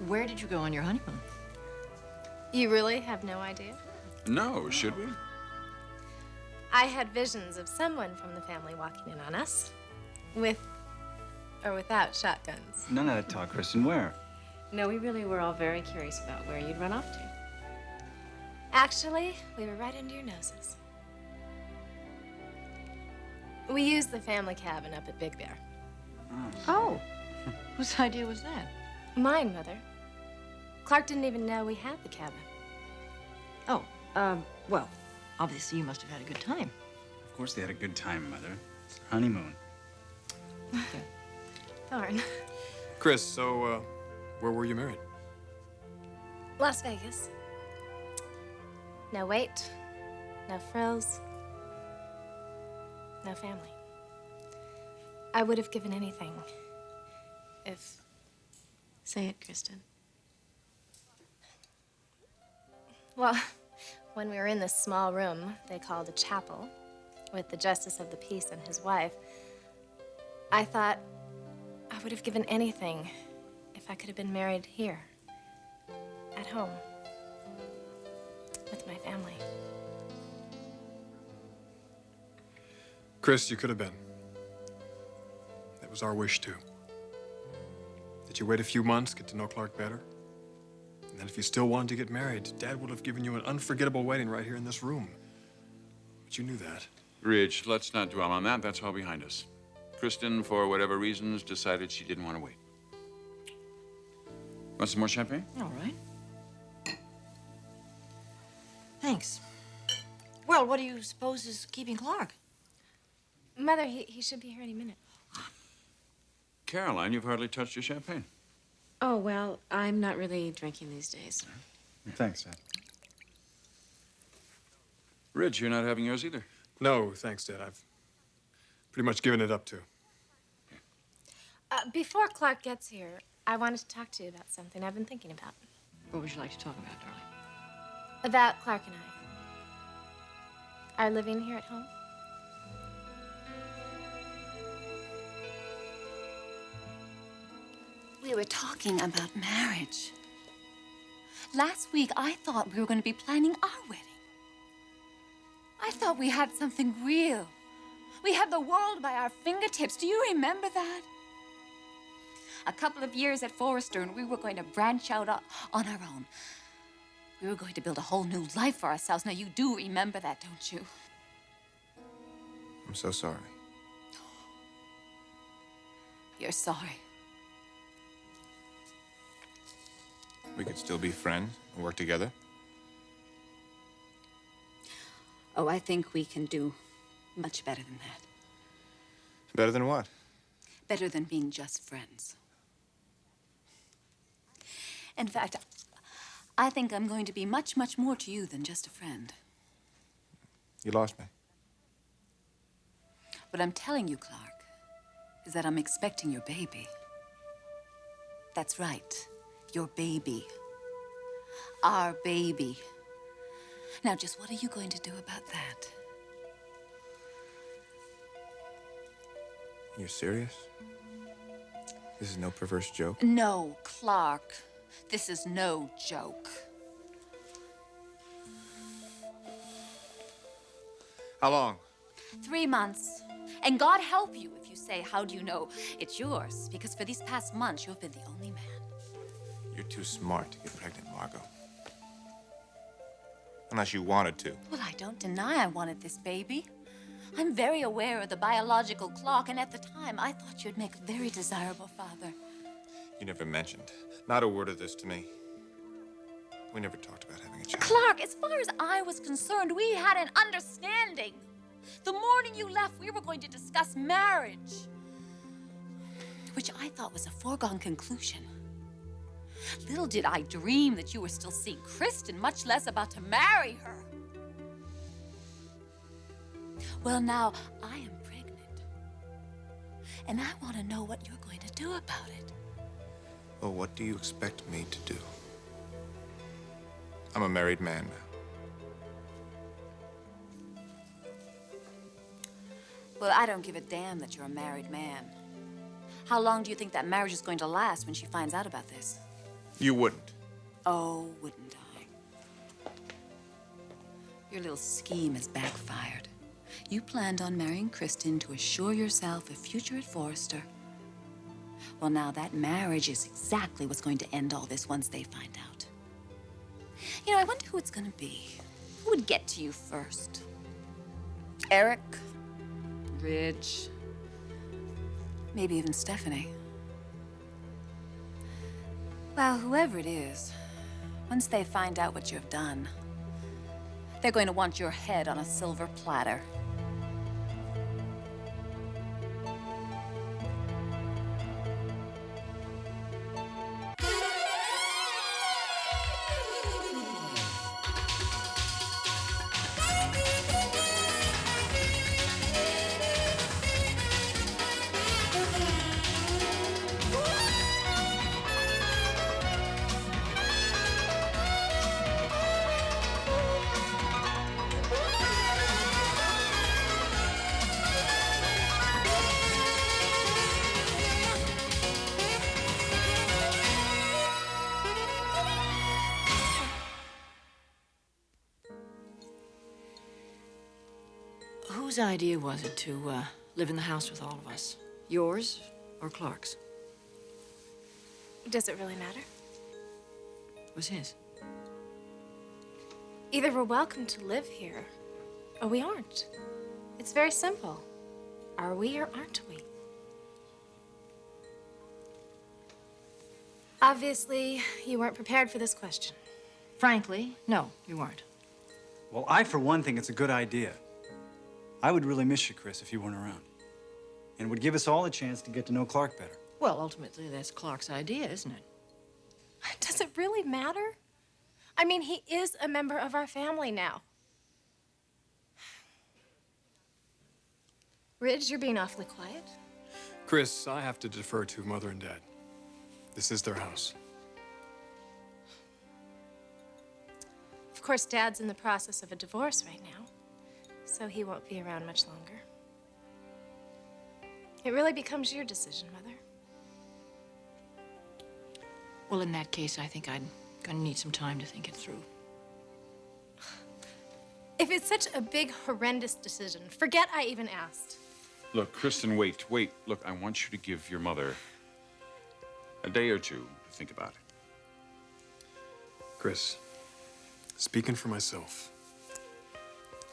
Where did you go on your honeymoon? You really have no idea? No, should we? I had visions of someone from the family walking in on us. With or without shotguns. None of that talk, Kristen. Where? No, we really were all very curious about where you'd run off to. Actually, we were right under your noses. We used the family cabin up at Big Bear. Oh. Whose idea was that? Mine, Mother. Clarke didn't even know we had the cabin. Oh, well, obviously you must have had a good time. Of course they had a good time, Mother. It's their honeymoon. Darn. Chris, so, where were you married? Las Vegas. No weight, no frills, no family. I would have given anything if... Say it, Kristen. Well, when we were in this small room they called a chapel with the Justice of the Peace and his wife, I thought I would have given anything if I could have been married here, at home, with my family. Chris, you could have been. That was our wish, too. That you wait a few months, get to know Clarke better. And then if you still wanted to get married, Dad would have given you an unforgettable wedding right here in this room. But you knew that. Ridge, let's not dwell on that. That's all behind us. Kristen, for whatever reasons, decided she didn't want to wait. Want some more champagne? All right. Thanks. Well, what do you suppose is keeping Clarke? Mother, he should be here any minute. Caroline, you've hardly touched your champagne. Oh, well, I'm not really drinking these days. Thanks, Dad. Ridge, you're not having yours either. No, thanks, Dad. I've pretty much given it up, too. Before Clarke gets here, I wanted to talk to you about something I've been thinking about. What would you like to talk about, darling? About Clarke and I. Our living here at home. We were talking about marriage. Last week, I thought we were going to be planning our wedding. I thought we had something real. We had the world by our fingertips. Do you remember that? A couple of years at Forrester, and we were going to branch out on our own. We were going to build a whole new life for ourselves. Now, you do remember that, don't you? I'm so sorry. You're sorry. We could still be friends and work together. Oh, I think we can do much better than that. Better than what? Better than being just friends. In fact, I think I'm going to be much, much more to you than just a friend. You lost me. What I'm telling you, Clarke, is that I'm expecting your baby. That's right, your baby. Our baby. Now, just what are you going to do about that? You're serious? This is no perverse joke? No, Clarke. This is no joke. How long? 3 months. And God help you if you say, how do you know it's yours? Because for these past months, you've been the only man. You're too smart to get pregnant, Margo. Unless you wanted to. Well, I don't deny I wanted this baby. I'm very aware of the biological clock, and at the time, I thought you'd make a very desirable father. You never mentioned. Not a word of this to me. We never talked about having a child. Clarke, as far as I was concerned, we had an understanding. The morning you left, we were going to discuss marriage, which I thought was a foregone conclusion. Little did I dream that you were still seeing Kristen, much less about to marry her. Well, now, I am pregnant. And I want to know what you're going to do about it. Well, what do you expect me to do? I'm a married man now. Well, I don't give a damn that you're a married man. How long do you think that marriage is going to last when she finds out about this? You wouldn't. Oh, wouldn't I? Your little scheme has backfired. You planned on marrying Kristen to assure yourself a future at Forrester. Well, now that marriage is exactly what's going to end all this once they find out. You know, I wonder who it's going to be. Who would get to you first? Eric? Ridge? Maybe even Stephanie? Well, whoever it is, once they find out what you've done, they're going to want your head on a silver platter. Whose idea was it to live in the house with all of us? Yours or Clarke's? Does it really matter? It was his. Either we're welcome to live here, or we aren't. It's very simple. Are we or aren't we? Obviously, you weren't prepared for this question. Frankly, no, you weren't. Well, I, for one, think it's a good idea. I would really miss you, Chris, if you weren't around. And it would give us all a chance to get to know Clarke better. Well, ultimately, that's Clarke's idea, isn't it? Does it really matter? I mean, he is a member of our family now. Ridge, you're being awfully quiet. Chris, I have to defer to Mother and Dad. This is their house. Of course, Dad's in the process of a divorce right now, so he won't be around much longer. It really becomes your decision, Mother. Well, in that case, I think I'm gonna need some time to think it through. If it's such a big, horrendous decision, forget I even asked. Look, Kristen, wait. Look, I want you to give your mother a day or two to think about it. Chris, speaking for myself,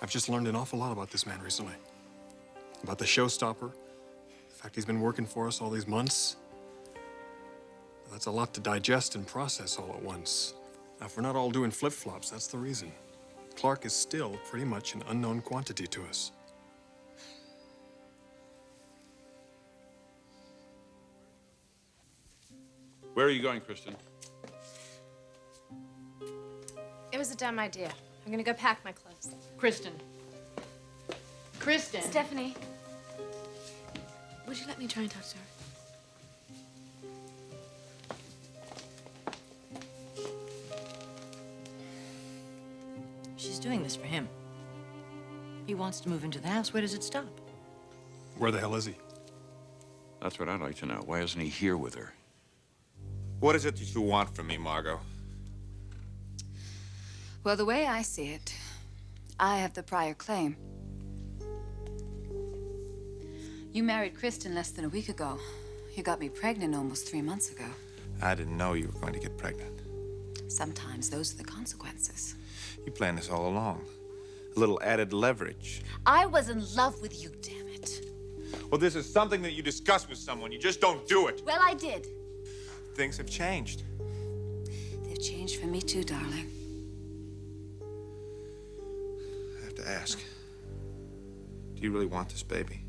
I've just learned an awful lot about this man recently. About the showstopper, the fact he's been working for us all these months. That's a lot to digest and process all at once. Now, if we're not all doing flip-flops, that's the reason. Clarke is still pretty much an unknown quantity to us. Where are you going, Kristen? It was a dumb idea. I'm gonna go pack my clothes. Kristen. Kristen. Stephanie, would you let me try and talk to her? She's doing this for him. He wants to move into the house. Where does it stop? Where the hell is he? That's what I'd like to know. Why isn't he here with her? What is it that you want from me, Margot? Well, the way I see it, I have the prior claim. You married Kristen less than a week ago. You got me pregnant almost 3 months ago. I didn't know you were going to get pregnant. Sometimes those are the consequences. You planned this all along. A little added leverage. I was in love with you, damn it. Well, this is something that you discuss with someone. You just don't do it. Well, I did. Things have changed. They've changed for me too, darling. I have to ask. Do you really want this baby?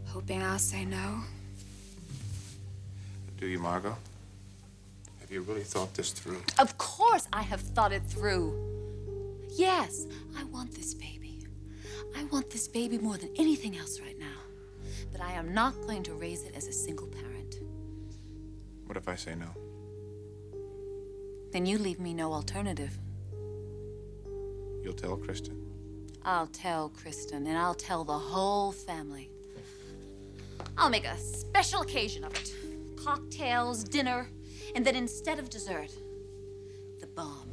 Hoping I'll say no. Do you, Margot? Have you really thought this through? Of course I have thought it through. Yes, I want this baby. I want this baby more than anything else right now. But I am not going to raise it as a single parent. What if I say no? Then you leave me no alternative. You'll tell Kristen. I'll tell Kristen, and I'll tell the whole family. I'll make a special occasion of it. Cocktails, dinner, and then instead of dessert, the bomb.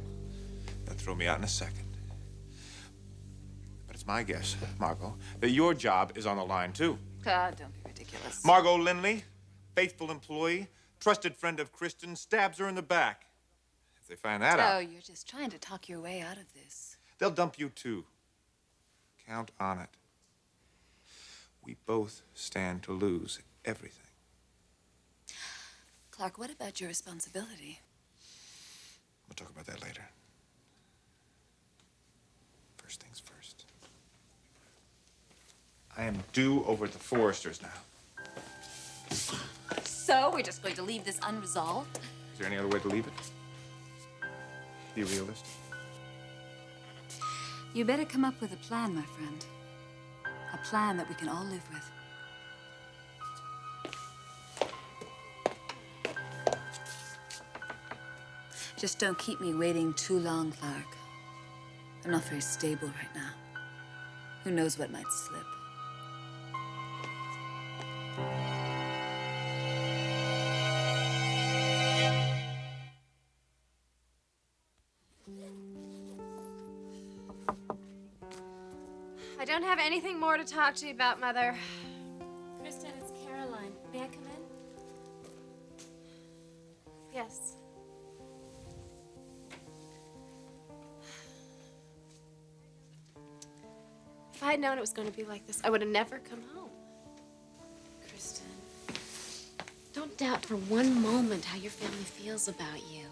They'll throw me out in a second. But it's my guess, Margot, that your job is on the line, too. God, don't be ridiculous. Margot Lindley, faithful employee, trusted friend of Kristen, stabs her in the back. If they find that Oh, out, you're just trying to talk your way out of this. they'll dump you, too. Count on it. We both stand to lose everything. Clarke, what about your responsibility? We'll talk about that later. First things first. I am due over at the Forresters now. So, we're just going to leave this unresolved? Is there any other way to leave it? Be realistic. You better come up with a plan, my friend. A plan that we can all live with. Just don't keep me waiting too long, Clarke. I'm not very stable right now. Who knows what might slip? I don't have anything more to talk to you about, Mother. Kristen, it's Caroline. May I come in? Yes. If I had known it was going to be like this, I would have never come home. Kristen, don't doubt for one moment how your family feels about you.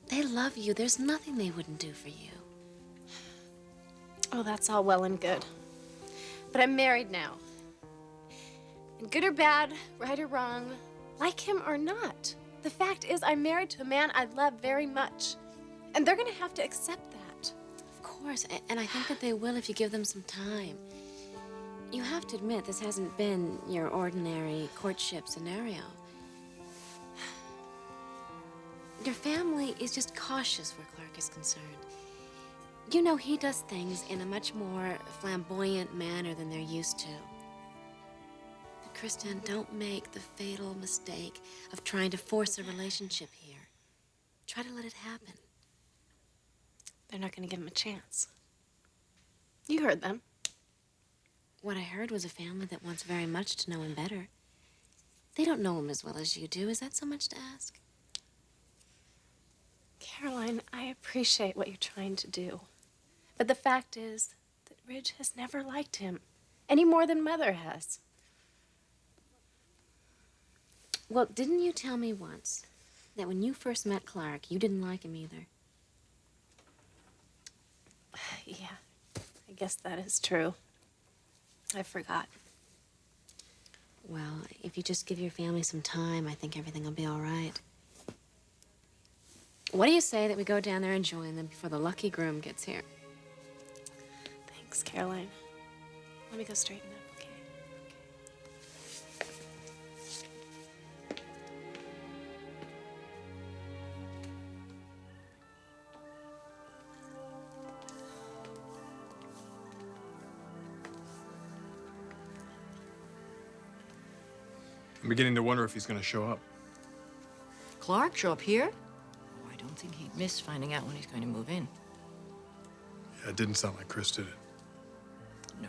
They love you. There's nothing they wouldn't do for you. Oh, that's all well and good. But I'm married now. And good or bad, right or wrong, like him or not, the fact is I'm married to a man I love very much. And they're going to have to accept that. Of course, and I think that they will if you give them some time. You have to admit this hasn't been your ordinary courtship scenario. Your family is just cautious where Clarke is concerned. You know, he does things in a much more flamboyant manner than they're used to. But Kristen, don't make the fatal mistake of trying to force a relationship here. Try to let it happen. They're not going to give him a chance. You heard them. What I heard was a family that wants very much to know him better. They don't know him as well as you do. Is that so much to ask? Caroline, I appreciate what you're trying to do. But the fact is that Ridge has never liked him, any more than Mother has. Well, didn't you tell me once that when you first met Clarke, you didn't like him either? Yeah, I guess that is true. I forgot. Well, if you just give your family some time, I think everything will be all right. What do you say that we go down there and join them before the lucky groom gets here? Thanks, Caroline. Let me go straighten up, okay? I'm beginning to wonder if he's going to show up. Clarke show up here? Oh, I don't think he'd miss finding out when he's going to move in. Yeah, it didn't sound like Chris did it. No.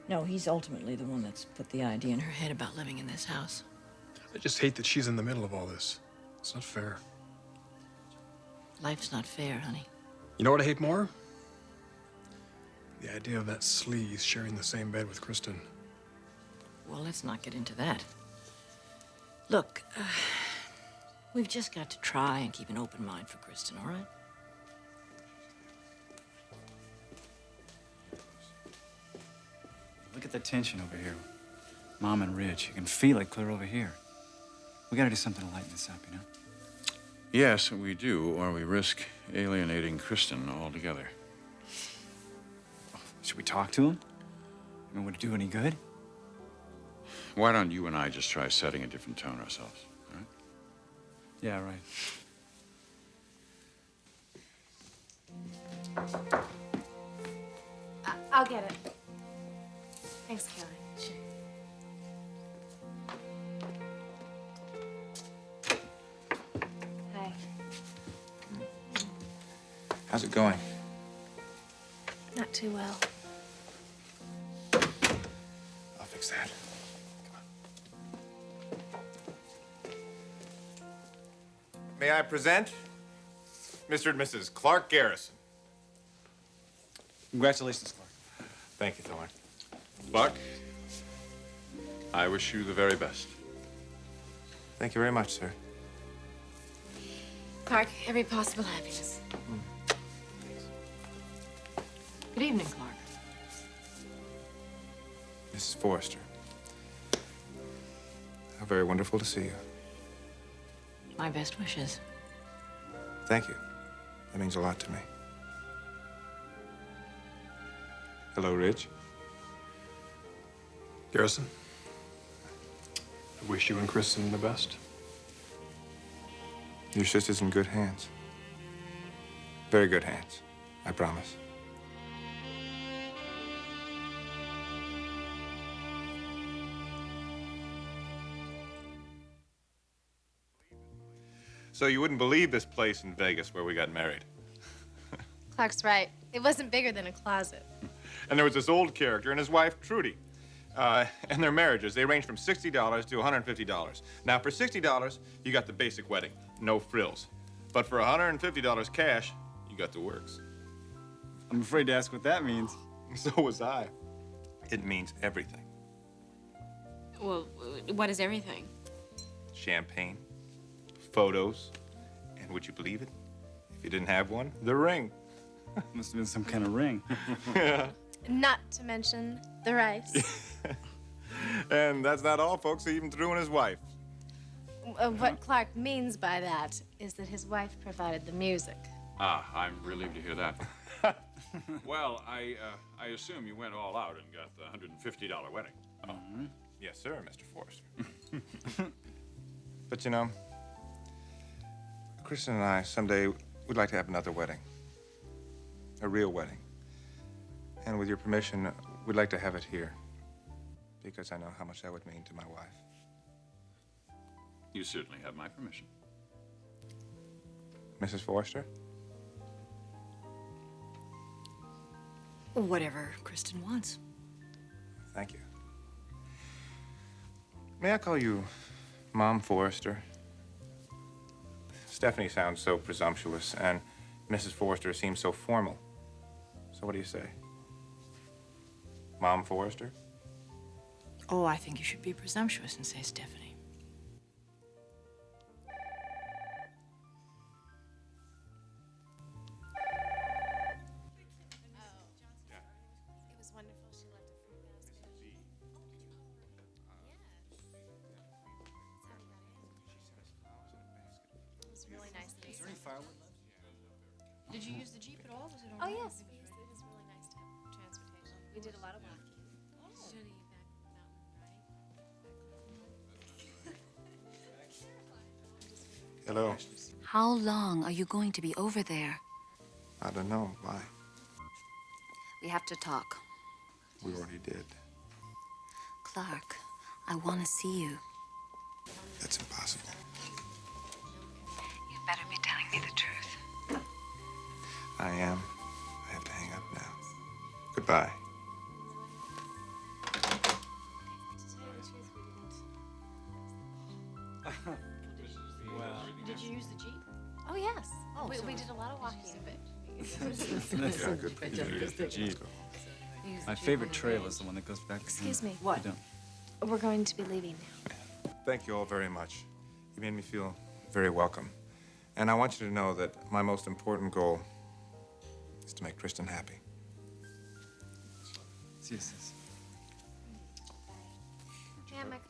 No, he's ultimately the one that's put the idea in her head about living in this house. I just hate that she's in the middle of all this. It's not fair. Life's not fair, honey. You know what I hate more? The idea of that sleaze sharing the same bed with Kristen. Well, let's not get into that. Look, we've just got to try and keep an open mind for Kristen, all right? Look at the tension over here. Mom and Rich. You can feel it clear over here. We gotta do something to lighten this up, you know? Yes, we do, or we risk alienating Kristen altogether. Should we talk to him? I mean, would it do any good? Why don't you and I just try setting a different tone ourselves, all right? Yeah, right. I'll get it. Thanks, Kelly. Sure. Hi. How's it going? Not too well. I'll fix that. May I present Mr. and Mrs. Clarke Garrison? Congratulations, Clarke. Thank you, Thorne. Buck, I wish you the very best. Thank you very much, sir. Clarke, every possible happiness. Good evening, Clarke. Mrs. Forrester. How very wonderful to see you. My best wishes. Thank you. That means a lot to me. Hello, Ridge. Garrison, I wish you and Kristen the best. Your sister's in good hands. Very good hands, I promise. So you wouldn't believe this place in Vegas where we got married. Clark's right. It wasn't bigger than a closet. And there was this old character and his wife, Trudy. And their marriages, they ranged from $60 to $150. Now, for $60, you got the basic wedding, no frills. But for $150 cash, you got the works. I'm afraid to ask what that means. So was I. It means everything. Well, what is everything? Champagne, photos, and would you believe it? If you didn't have one, the ring. Must have been some kind of ring. Not to mention the rice. And that's not all, folks. He even threw in his wife. What Clarke means by that is that his wife provided the music. Ah, I'm relieved to hear that. Well, I assume you went all out and got the $150 wedding. Oh, yes, sir, Mr. Forrester. But you know, Kristen and I, someday, we'd like to have another wedding. A real wedding. And with your permission, we'd like to have it here. Because I know how much that would mean to my wife. You certainly have my permission. Mrs. Forrester? Whatever Kristen wants. Thank you. May I call you Mom Forrester? Stephanie sounds so presumptuous, and Mrs. Forrester seems so formal. So what do you say? Mom Forrester? Oh, I think you should be presumptuous and say Stephanie. It was wonderful. She left a fruit basket. It was really nice. Is there any firewood left? Did you use the Jeep at all? Was it Oh, yes. It was really nice to have transportation. We did a lot of walking. Hello. How long are you going to be over there? I don't know. Why? We have to talk. We already did. Clarke, I want to see you. That's impossible. You better be telling me the truth. I am. I have to hang up now. Goodbye. Did you use the Jeep? Oh, yes. Oh, we so- did a lot of walking. Yeah, good. The Jeep. My favorite trail is the one that goes back. Excuse me. What? You don't. We're going to be leaving now. Thank you all very much. You made me feel very welcome. And I want you to know that my most important goal is to make Kristen happy. See you, sis. Yeah, my coat.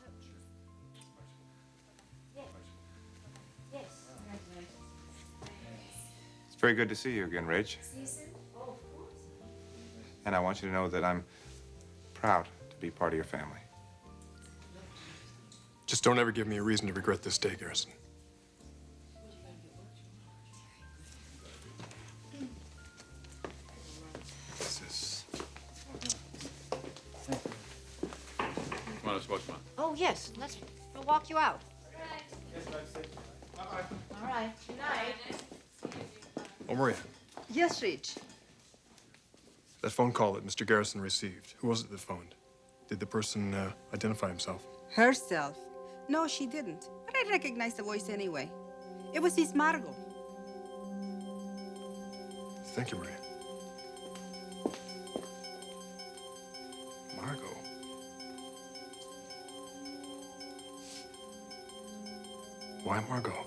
It's very good to see you again, Rach. And I want you to know that I'm proud to be part of your family. Just don't ever give me a reason to regret this day, Garrison. Sis. want to smoke one? Oh, yes. We'll walk you out. All right. Good night. Oh, Maria, Yes, Rich. that phone call that Mr. Garrison received, who was it that phoned? Did the person identify himself? Herself. No, she didn't. But I recognized the voice anyway. It was Miss Margo. Thank you, Maria. Margo. Why Margot?